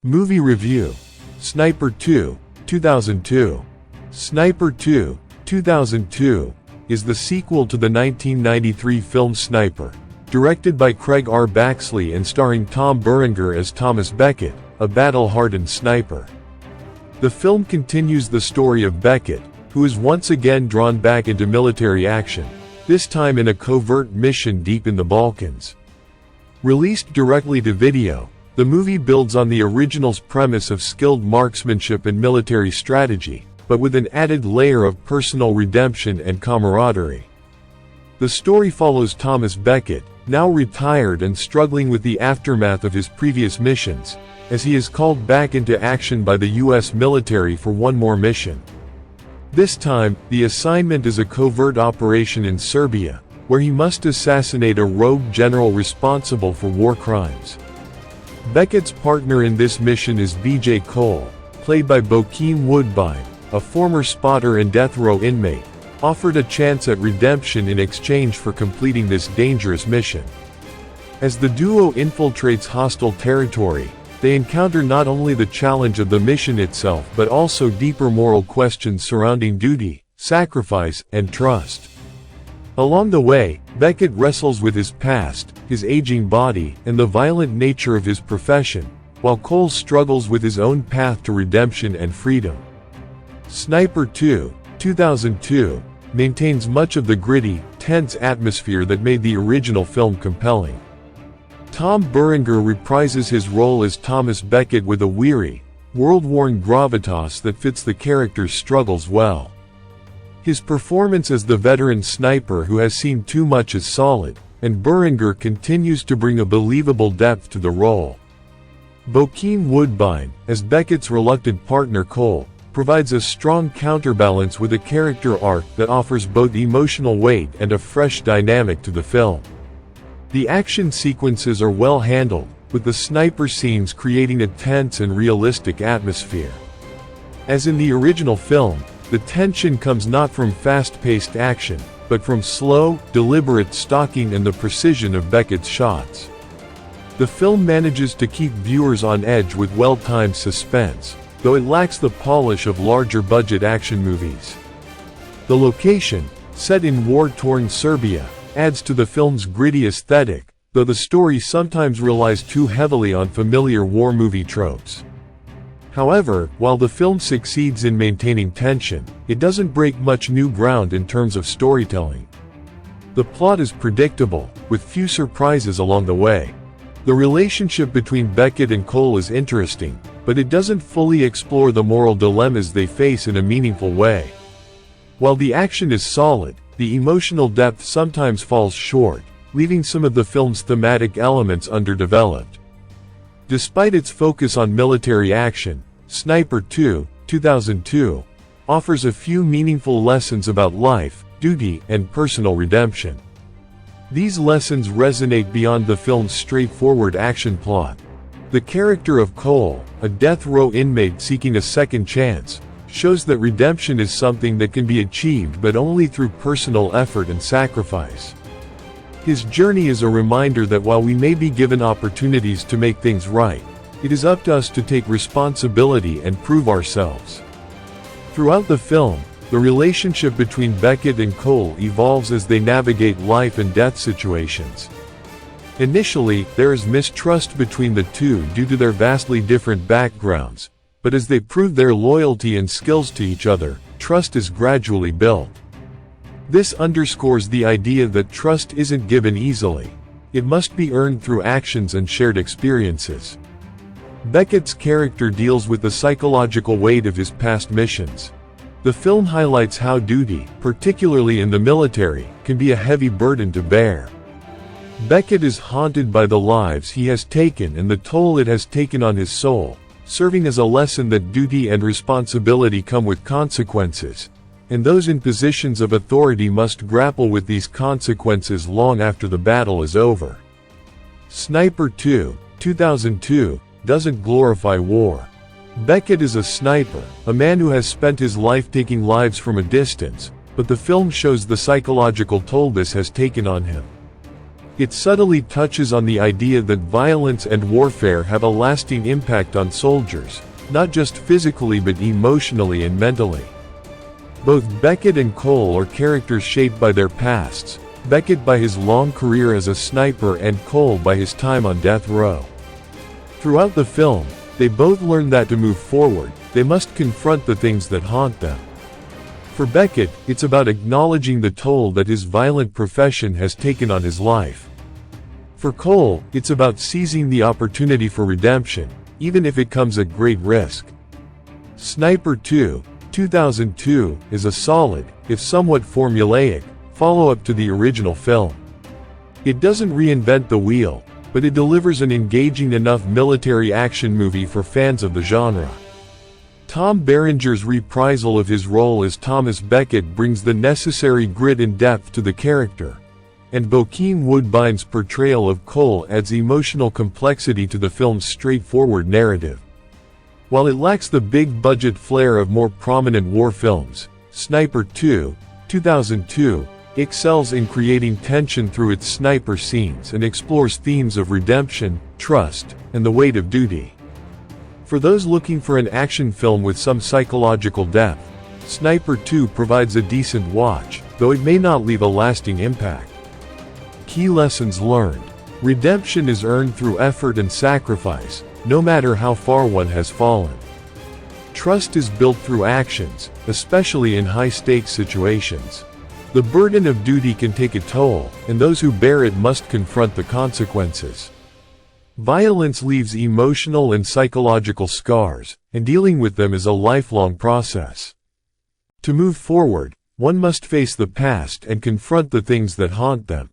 Movie Review. Sniper 2, 2002. Sniper 2, 2002, is the sequel to the 1993 film Sniper, directed by Craig R. Baxley and starring Tom Berenger as Thomas Beckett, a battle-hardened sniper. The film continues the story of Beckett, who is once again drawn back into military action, this time in a covert mission deep in the Balkans. Released directly to video, the movie builds on the original's premise of skilled marksmanship and military strategy, but with an added layer of personal redemption and camaraderie. The story follows Thomas Beckett, now retired and struggling with the aftermath of his previous missions, as he is called back into action by the U.S. military for one more mission. This time, the assignment is a covert operation in Serbia, where he must assassinate a rogue general responsible for war crimes. Beckett's partner in this mission is B.J. Cole, played by Bokeem Woodbine, a former spotter and death row inmate, offered a chance at redemption in exchange for completing this dangerous mission. As the duo infiltrates hostile territory, they encounter not only the challenge of the mission itself but also deeper moral questions surrounding duty, sacrifice, and trust. Along the way, Beckett wrestles with his past, his aging body, and the violent nature of his profession, while Cole struggles with his own path to redemption and freedom. Sniper 2, 2002, maintains much of the gritty, tense atmosphere that made the original film compelling. Tom Berenger reprises his role as Thomas Beckett with a weary, world-worn gravitas that fits the character's struggles well. His performance as the veteran sniper who has seen too much is solid, and Berenger continues to bring a believable depth to the role. Bokeem Woodbine, as Beckett's reluctant partner Cole, provides a strong counterbalance with a character arc that offers both emotional weight and a fresh dynamic to the film. The action sequences are well handled, with the sniper scenes creating a tense and realistic atmosphere. As in the original film, the tension comes not from fast-paced action, but from slow, deliberate stalking and the precision of Beckett's shots. The film manages to keep viewers on edge with well-timed suspense, though it lacks the polish of larger-budget action movies. The location, set in war-torn Serbia, adds to the film's gritty aesthetic, though the story sometimes relies too heavily on familiar war movie tropes. However, while the film succeeds in maintaining tension, it doesn't break much new ground in terms of storytelling. The plot is predictable, with few surprises along the way. The relationship between Beckett and Cole is interesting, but it doesn't fully explore the moral dilemmas they face in a meaningful way. While the action is solid, the emotional depth sometimes falls short, leaving some of the film's thematic elements underdeveloped. Despite its focus on military action, Sniper 2, 2002, offers a few meaningful lessons about life, duty, and personal redemption. These lessons resonate beyond the film's straightforward action plot. The character of Cole, a death row inmate seeking a second chance, shows that redemption is something that can be achieved but only through personal effort and sacrifice. His journey is a reminder that while we may be given opportunities to make things right, it is up to us to take responsibility and prove ourselves. Throughout the film, the relationship between Beckett and Cole evolves as they navigate life and death situations. Initially, there is mistrust between the two due to their vastly different backgrounds, but as they prove their loyalty and skills to each other, trust is gradually built. This underscores the idea that trust isn't given easily. It must be earned through actions and shared experiences. Beckett's character deals with the psychological weight of his past missions. The film highlights how duty, particularly in the military, can be a heavy burden to bear. Beckett is haunted by the lives he has taken and the toll it has taken on his soul, serving as a lesson that duty and responsibility come with consequences, and those in positions of authority must grapple with these consequences long after the battle is over. Sniper 2, 2002, doesn't glorify war. Beckett is a sniper, a man who has spent his life taking lives from a distance, but the film shows the psychological toll this has taken on him. It subtly touches on the idea that violence and warfare have a lasting impact on soldiers, not just physically but emotionally and mentally. Both Beckett and Cole are characters shaped by their pasts, Beckett by his long career as a sniper and Cole by his time on death row. Throughout the film, they both learn that to move forward, they must confront the things that haunt them. For Beckett, it's about acknowledging the toll that his violent profession has taken on his life. For Cole, it's about seizing the opportunity for redemption, even if it comes at great risk. Sniper 2, 2002, is a solid, if somewhat formulaic, follow-up to the original film. It doesn't reinvent the wheel, but it delivers an engaging enough military action movie for fans of the genre. Tom Berenger's reprisal of his role as Thomas Beckett brings the necessary grit and depth to the character, and Bokeem Woodbine's portrayal of Cole adds emotional complexity to the film's straightforward narrative. While it lacks the big-budget flair of more prominent war films, Sniper 2, 2002, excels in creating tension through its sniper scenes and explores themes of redemption, trust, and the weight of duty. For those looking for an action film with some psychological depth, Sniper 2 provides a decent watch, though it may not leave a lasting impact. Key lessons learned. Redemption is earned through effort and sacrifice, no matter how far one has fallen. Trust is built through actions, especially in high-stakes situations. The burden of duty can take a toll, and those who bear it must confront the consequences. Violence leaves emotional and psychological scars, and dealing with them is a lifelong process. To move forward, one must face the past and confront the things that haunt them.